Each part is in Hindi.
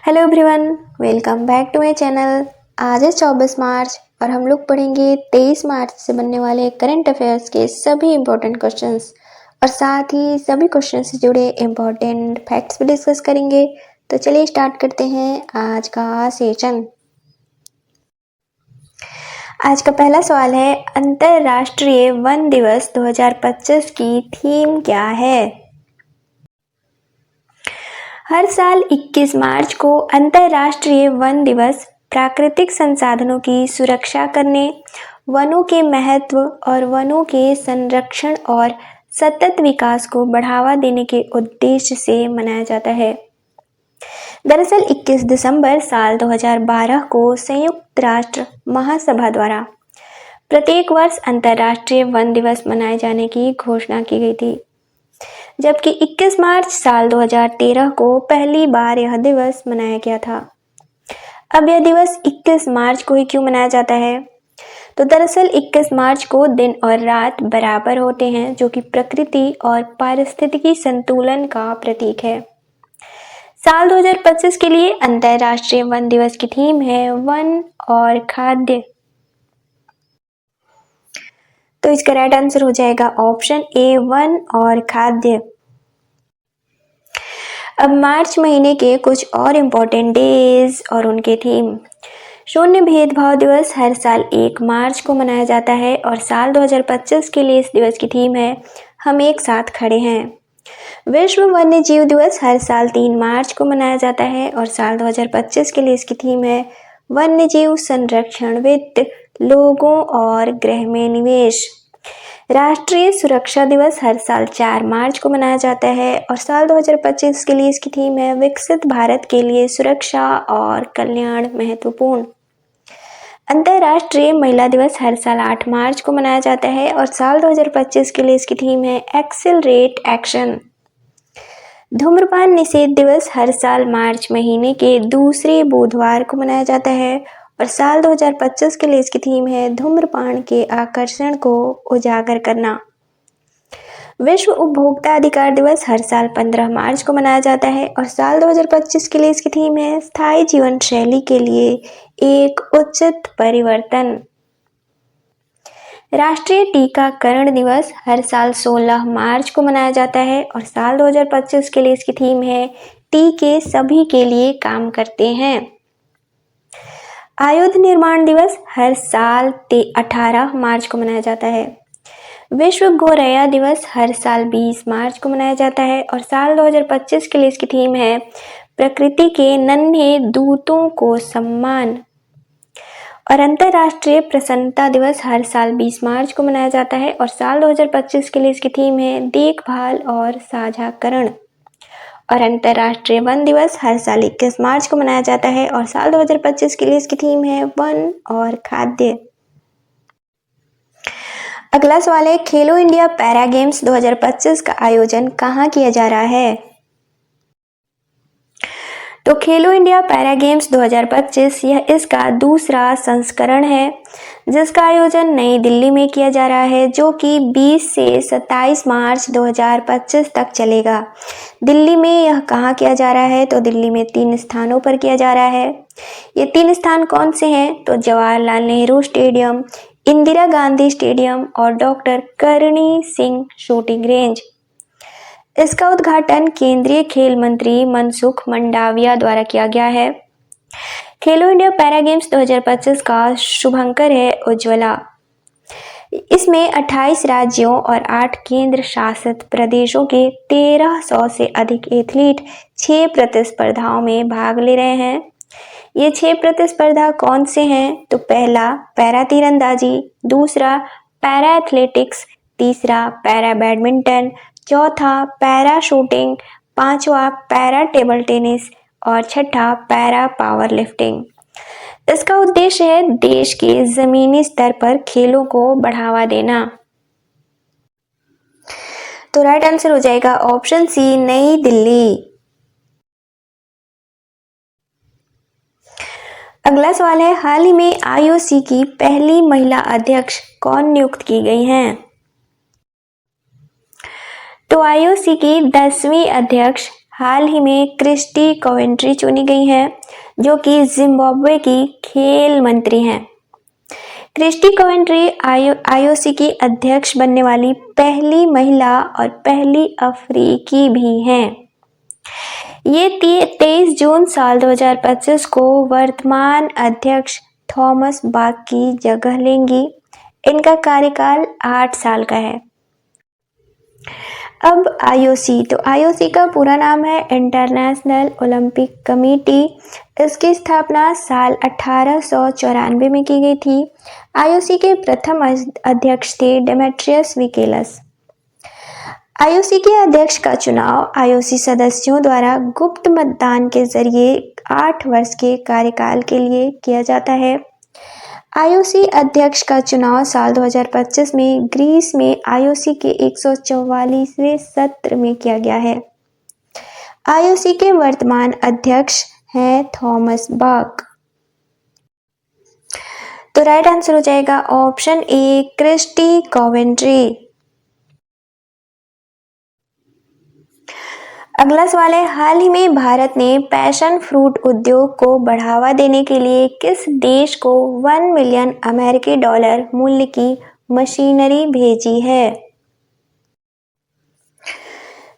Hello everyone, welcome back to my channel. आज है 24 मार्च और हम लोग पढ़ेंगे 23 मार्च से बनने वाले करंट अफेयर्स के सभी इम्पोर्टेंट क्वेश्चंस और साथ ही सभी क्वेश्चन से जुड़े इम्पोर्टेंट फैक्ट्स भी डिस्कस करेंगे। तो चलिए स्टार्ट करते हैं आज का सेशन। आज का पहला सवाल है, अंतर्राष्ट्रीय वन दिवस 2025 की थीम क्या है? हर साल 21 मार्च को अंतर्राष्ट्रीय वन दिवस प्राकृतिक संसाधनों की सुरक्षा करने, वनों के महत्व और वनों के संरक्षण और सतत विकास को बढ़ावा देने के उद्देश्य से मनाया जाता है। दरअसल 21 दिसंबर साल 2012 को संयुक्त राष्ट्र महासभा द्वारा प्रत्येक वर्ष अंतर्राष्ट्रीय वन दिवस मनाए जाने की घोषणा की गई थी, जबकि 21 मार्च साल 2013 को पहली बार यह दिवस मनाया गया था। अब यह दिवस 21 मार्च को ही क्यों मनाया जाता है? तो दरअसल 21 मार्च को दिन और रात बराबर होते हैं, जो कि प्रकृति और पारिस्थितिकी संतुलन का प्रतीक है। साल 2025 के लिए अंतर्राष्ट्रीय वन दिवस की थीम है वन और खाद्य। तो इसका राइट आंसर हो जाएगा ऑप्शन ए, वन और खाद्य। अब मार्च महीने के कुछ और इम्पोर्टेंट डेज और उनके थीम। शून्य भेदभाव दिवस हर साल 1 मार्च को मनाया जाता है और साल 2025 के लिए इस दिवस की थीम है हम एक साथ खड़े हैं। विश्व वन्य जीव दिवस हर साल 3 मार्च को मनाया जाता है और साल 2025 के लिए इसकी थीम है वन्य जीव संरक्षण, वित्त, लोगों और ग्रह में निवेश। राष्ट्रीय सुरक्षा दिवस हर साल 4 मार्च को मनाया जाता है और साल 2025 के लिए इसकी थीम है विकसित भारत के लिए सुरक्षा और कल्याण महत्वपूर्ण। अंतर्राष्ट्रीय महिला दिवस हर साल 8 मार्च को मनाया जाता है और साल 2025 के लिए इसकी थीम है एक्सेलरेट एक्शन। धूम्रपान निषेध दिवस हर साल मार्च महीने के दूसरे बुधवार को मनाया जाता है और साल 2025 के लिए इसकी थीम है धूम्रपान के आकर्षण को उजागर करना। विश्व उपभोक्ता अधिकार दिवस हर साल 15 मार्च को मनाया जाता है और साल 2025 के लिए इसकी थीम है स्थायी जीवन शैली के लिए एक उचित परिवर्तन। राष्ट्रीय टीकाकरण दिवस हर साल 16 मार्च को मनाया जाता है और साल 2025 के लिए इसकी थीम है टीके सभी के लिए काम करते हैं। आयुध निर्माण दिवस हर साल 18 मार्च को मनाया जाता है। विश्व गौरैया दिवस हर साल 20 मार्च को मनाया जाता है और साल 2025 के लिए इसकी थीम है प्रकृति के नन्हे दूतों को सम्मान। और अंतर्राष्ट्रीय प्रसन्नता दिवस हर साल 20 मार्च को मनाया जाता है और साल 2025 के लिए इसकी थीम है देखभाल और साझाकरण। और अंतर्राष्ट्रीय वन दिवस हर साल 21 मार्च को मनाया जाता है और साल 2025 के लिए इसकी थीम है वन और खाद्य। अगला सवाल है, खेलो इंडिया पैरा गेम्स 2025 का आयोजन कहाँ किया जा रहा है? तो खेलो इंडिया पैरा गेम्स 2025 यह इसका दूसरा संस्करण है, जिसका आयोजन नई दिल्ली में किया जा रहा है, जो कि 20 से 27 मार्च 2025 तक चलेगा। दिल्ली में यह कहाँ किया जा रहा है? तो दिल्ली में 3 स्थानों पर किया जा रहा है। ये 3 स्थान कौन से हैं? तो जवाहरलाल नेहरू स्टेडियम, इंदिरा गांधी स्टेडियम और doctor Karni Singh shooting range. इसका उद्घाटन केंद्रीय खेल मंत्री मनसुख मंडाविया द्वारा किया गया है। खेलो इंडिया पैरा गेम्स 2025 का शुभंकर है उज्ज्वला। इसमें 28 राज्यों और 8 केंद्र शासित प्रदेशों के 1300 से अधिक एथलीट 6 प्रतिस्पर्धाओं में भाग ले रहे हैं। ये 6 प्रतिस्पर्धा कौन से हैं? तो पहला पैरा तीरंदाजी, दूसरा पैरा एथलेटिक्स, तीसरा पैरा बैडमिंटन, चौथा पैरा शूटिंग, पांचवा पैरा टेबल टेनिस और छठा पैरा पावर लिफ्टिंग। इसका उद्देश्य है देश के जमीनी स्तर पर खेलों को बढ़ावा देना। तो राइट आंसर हो जाएगा ऑप्शन सी, नई दिल्ली। अगला सवाल है, हाल ही में आईओसी की पहली महिला अध्यक्ष कौन नियुक्त की गई हैं? तो आईओसी की 10वीं अध्यक्ष हाल ही में क्रिस्टी कोवेंट्री चुनी गई हैं, जो कि जिम्बाब्वे की खेल मंत्री हैं। क्रिस्टी कोवेंट्री आईओसी की अध्यक्ष बनने वाली पहली महिला और पहली अफ्रीकी भी हैं। ये 23 जून साल 2025 को वर्तमान अध्यक्ष थॉमस बाक की जगह लेंगी। इनका कार्यकाल 8 साल का है। अब आईओसी, तो आईओसी का पूरा नाम है इंटरनेशनल ओलंपिक कमेटी। इसकी स्थापना साल 1894 में की गई थी। आईओसी के प्रथम अध्यक्ष थे डेमेट्रियस विकेलस। आईओसी के अध्यक्ष का चुनाव आईओसी सदस्यों द्वारा गुप्त मतदान के जरिए 8 वर्ष के कार्यकाल के लिए किया जाता है। आईओसी अध्यक्ष का चुनाव साल 2025 में ग्रीस में आईओसी के 144वें सत्र में किया गया है। आईओसी के वर्तमान अध्यक्ष हैं थॉमस बाक। तो राइट आंसर हो जाएगा ऑप्शन ए, क्रिस्टी कोवेंट्री। अगला सवाल है, हाल ही में भारत ने पैशन फ्रूट उद्योग को बढ़ावा देने के लिए किस देश को 1 मिलियन अमेरिकी डॉलर मूल्य की मशीनरी भेजी है?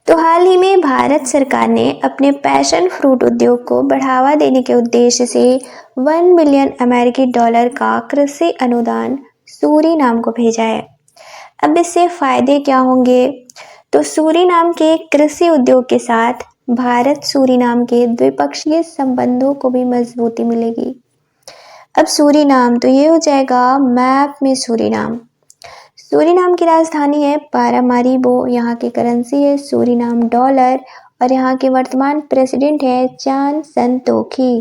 तो हाल ही में भारत सरकार ने अपने पैशन फ्रूट उद्योग को बढ़ावा देने के उद्देश्य से 1 मिलियन अमेरिकी डॉलर का कृषि अनुदान सूरीनाम को भेजा है। अब इससे फायदे क्या होंगे? तो सूरीनाम के कृषि उद्योग के साथ भारत सूरीनाम के द्विपक्षीय संबंधों को भी मजबूती मिलेगी। अब सूरीनाम, तो ये हो जाएगा मैप में सूरीनाम। सूरीनाम की राजधानी है पारामारिबो, यहाँ की करेंसी है सूरीनाम डॉलर और यहाँ के वर्तमान प्रेसिडेंट है चान संतोखी।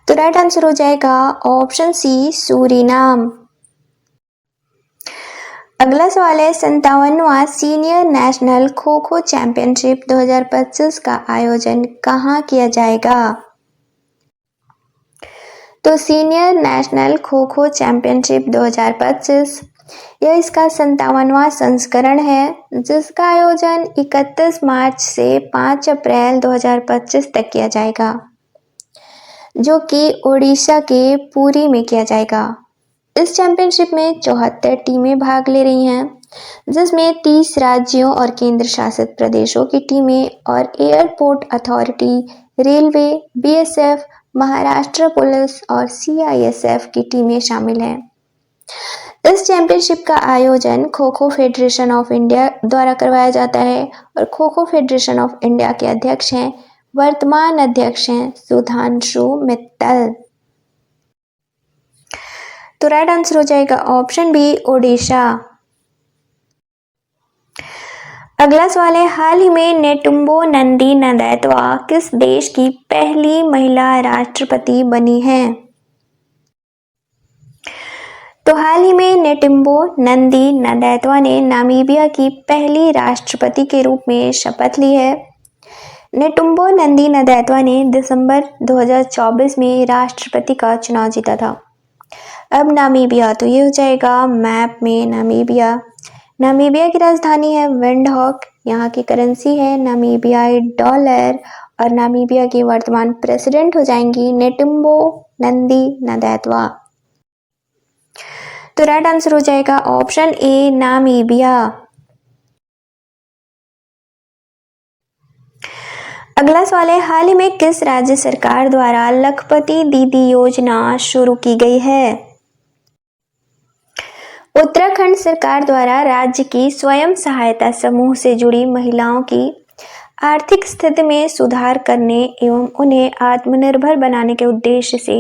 तो राइट आंसर हो जाएगा ऑप्शन सी, सूरीनाम। अगला सवाल है, 57वां senior national kho kho championship 2025 का आयोजन कहाँ किया जाएगा? तो senior national kho kho championship 2025 यह इसका 57वां संस्करण है, जिसका आयोजन 31 मार्च से 5 अप्रैल 2025 तक किया जाएगा, जो कि ओडिशा के पुरी में किया जाएगा। इस चैंपियनशिप में 74 टीमें भाग ले रही हैं, जिसमें 30 राज्यों और केंद्र शासित प्रदेशों की टीमें और airport authority, railway, BSF, Maharashtra police और सीआईएसएफ की टीमें शामिल हैं। इस चैंपियनशिप का आयोजन kho kho federation of India द्वारा करवाया जाता है और kho kho federation of India के अध्यक्ष हैं, वर्तमान अध्यक्ष हैं सुधांशु मित्तल। तो राइट आंसर हो जाएगा ऑप्शन बी, ओडिशा। अगला सवाल है, हाल ही में नेटुम्बो नंदी नंदैतवा किस देश की पहली महिला राष्ट्रपति बनी है? तो हाल ही में नेटुम्बो नंदी नंदैतवा ने नामीबिया की पहली राष्ट्रपति के रूप में शपथ ली है। नेटुम्बो नंदी नंदैतवा ने दिसंबर 2024 में राष्ट्रपति का चुनाव जीता था। अब नामीबिया, तो ये हो जाएगा मैप में नामीबिया। नामीबिया की राजधानी है विंडहॉक, यहाँ की करेंसी है नामीबियाई डॉलर और नामीबिया की वर्तमान प्रेसिडेंट हो जाएंगी नेटुम्बो नंदी नंदैतवा। तो राइट आंसर हो जाएगा ऑप्शन ए, नामीबिया। अगला सवाल है, हाल ही में किस राज्य सरकार द्वारा लखपति दीदी योजना शुरू की गई है? उत्तराखंड सरकार द्वारा राज्य की स्वयं सहायता समूह से जुड़ी महिलाओं की आर्थिक स्थिति में सुधार करने एवं उन्हें आत्मनिर्भर बनाने के उद्देश्य से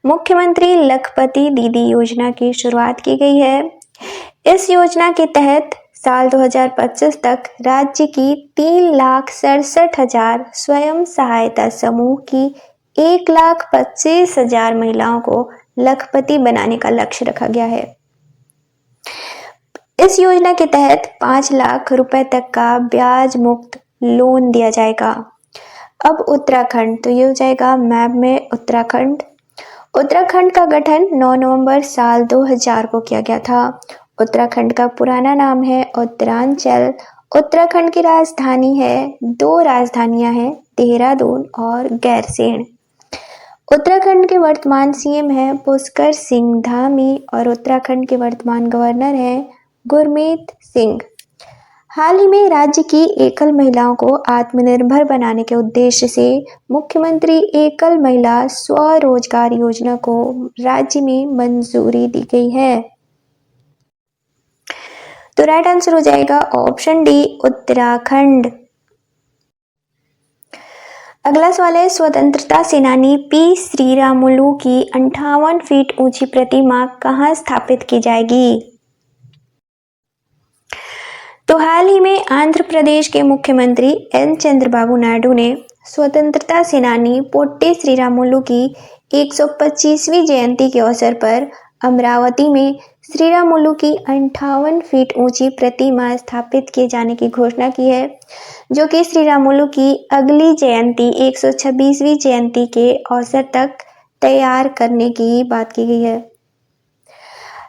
मुख्यमंत्री लखपति दीदी योजना की शुरुआत की गई है। इस योजना के तहत साल 2025 तक राज्य की 3,67,000 स्वयं सहायता समूह की 1,25,000 महिलाओं को लखपति बनाने का लक्ष्य रखा गया है। इस योजना के तहत 5 लाख रुपए तक का ब्याज मुक्त लोन दिया जाएगा। अब उत्तराखंड, तो ये हो जाएगा मैप में उत्तराखंड। उत्तराखंड का गठन 9 नवंबर साल 2000 को किया गया था। उत्तराखंड का पुराना नाम है उत्तरांचल उत्तराखंड की राजधानी है, दो राजधानियां हैं, देहरादून और गैरसैंण। उत्तराखंड के वर्तमान सीएम हैं पुष्कर सिंह धामी और उत्तराखंड के वर्तमान गवर्नर हैं गुरमीत सिंह। हाल ही में राज्य की एकल महिलाओं को आत्मनिर्भर बनाने के उद्देश्य से मुख्यमंत्री एकल महिला स्वरोजगार योजना को राज्य में मंजूरी दी गई है। तो राइट आंसर हो जाएगा ऑप्शन डी, उत्तराखंड। अगला सवाल है, स्वतंत्रता सेनानी पी श्रीरामुलु की 58 फीट ऊंची प्रतिमा कहां स्थापित की जाएगी? तो हाल ही में आंध्र प्रदेश के मुख्यमंत्री एन चंद्रबाबू नायडू ने स्वतंत्रता सेनानी पोट्टी श्रीरामुलु की 125वीं जयंती के अवसर पर अमरावती में श्रीरामुलु की 58 फीट ऊंची प्रतिमा स्थापित किए जाने की घोषणा की है, जो कि श्रीरामुलु की अगली जयंती 126वीं जयंती के अवसर तक तैयार करने की बात की गई है।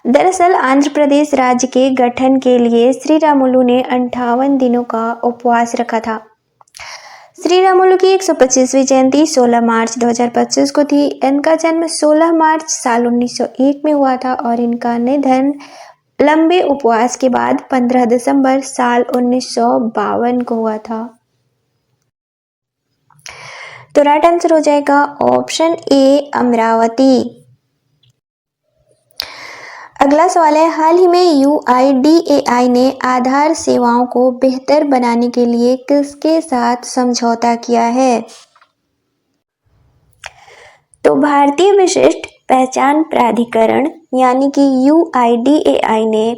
दरअसल आंध्र प्रदेश राज्य के गठन के लिए श्रीरामुलु ने 58 दिनों का उपवास रखा था। श्रीरामुलु की 125वीं जयंती 16 मार्च 2025 को थी। इनका जन्म 16 मार्च साल 1901 में हुआ था और इनका निधन लंबे उपवास के बाद 15 दिसंबर साल 1952 को हुआ था। तो राइट आंसर हो जाएगा ऑप्शन ए, अमरावती। अगला सवाल है, हाल ही में UIDAI ने आधार सेवाओं को बेहतर बनाने के लिए किसके साथ समझौता किया है? तो भारतीय विशिष्ट पहचान प्राधिकरण यानी कि UIDAI ने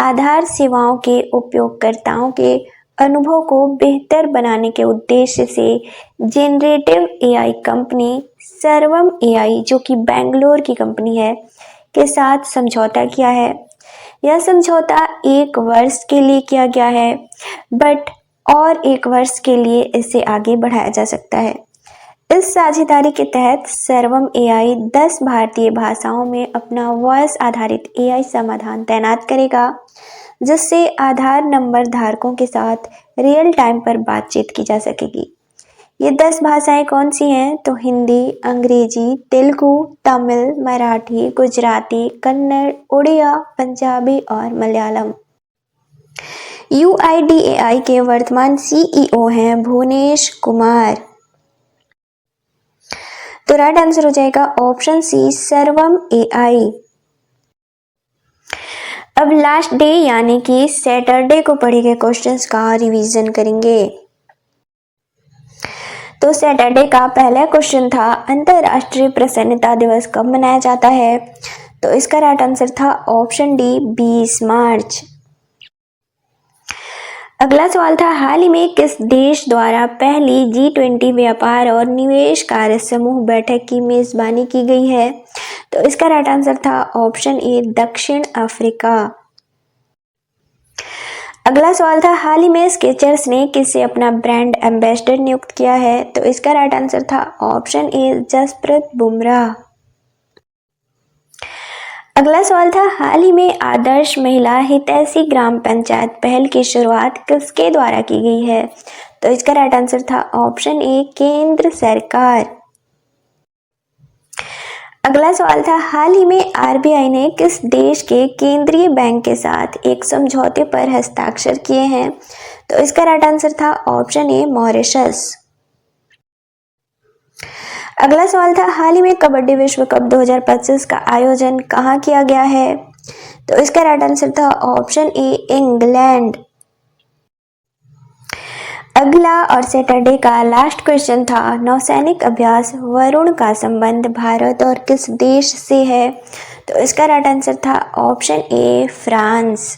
आधार सेवाओं के उपयोगकर्ताओं के अनुभव को बेहतर बनाने के उद्देश्य से जेनरेटिव AI कंपनी सर्वम AI, जो कि बेंगलोर की कंपनी है, के साथ समझौता किया है। यह समझौता 1 वर्ष के लिए किया गया है, बट और 1 वर्ष के लिए इसे आगे बढ़ाया जा सकता है। इस साझेदारी के तहत सर्वम AI 10 भारतीय भाषाओं में अपना वॉइस आधारित AI समाधान तैनात करेगा, जिससे आधार नंबर धारकों के साथ रियल टाइम पर बातचीत की जा सकेगी। ये 10 भाषाएं कौन सी हैं? तो हिंदी, अंग्रेजी, तेलुगु, तमिल, मराठी, गुजराती, कन्नड़, उड़िया, पंजाबी और मलयालम। UIDAI के वर्तमान CEO हैं भुवनेश कुमार। तो राइट आंसर हो जाएगा ऑप्शन सी, सर्वम AI। अब लास्ट डे यानी कि सैटरडे को पढ़े गए क्वेश्चंस का रिवीजन करेंगे। तो सैटरडे का पहला क्वेश्चन था, अंतर्राष्ट्रीय प्रसन्नता दिवस कब मनाया जाता है? तो इसका राइट आंसर था ऑप्शन डी, 20 मार्च। अगला सवाल था, हाल ही में किस देश द्वारा पहली G20 व्यापार और निवेश कार्य समूह बैठक की मेजबानी की गई है? तो इसका राइट आंसर था ऑप्शन ए, दक्षिण अफ्रीका। अगला सवाल था, हाल ही में स्केचर्स ने किसे अपना ब्रांड एम्बेसडर नियुक्त किया है? तो इसका राइट आंसर था ऑप्शन ए, जसप्रीत बुमराह। अगला सवाल था, हाल ही में आदर्श महिला हितैषी ग्राम पंचायत पहल की शुरुआत किसके द्वारा की गई है? तो इसका राइट आंसर था ऑप्शन ए, केंद्र सरकार। अगला सवाल था, हाल ही में RBI ने किस देश के केंद्रीय बैंक के साथ एक समझौते पर हस्ताक्षर किए हैं? तो इसका राइट आंसर था ऑप्शन ए, मॉरिशस। अगला सवाल था, हाल ही में कबड्डी विश्व कप 2025 का आयोजन कहाँ किया गया है? तो इसका राइट आंसर था ऑप्शन ए, इंग्लैंड। अगला और सैटरडे का लास्ट क्वेश्चन था, नौसैनिक अभ्यास वरुण का संबंध भारत और किस देश से है? तो इसका राइट आंसर था ऑप्शन ए, फ्रांस।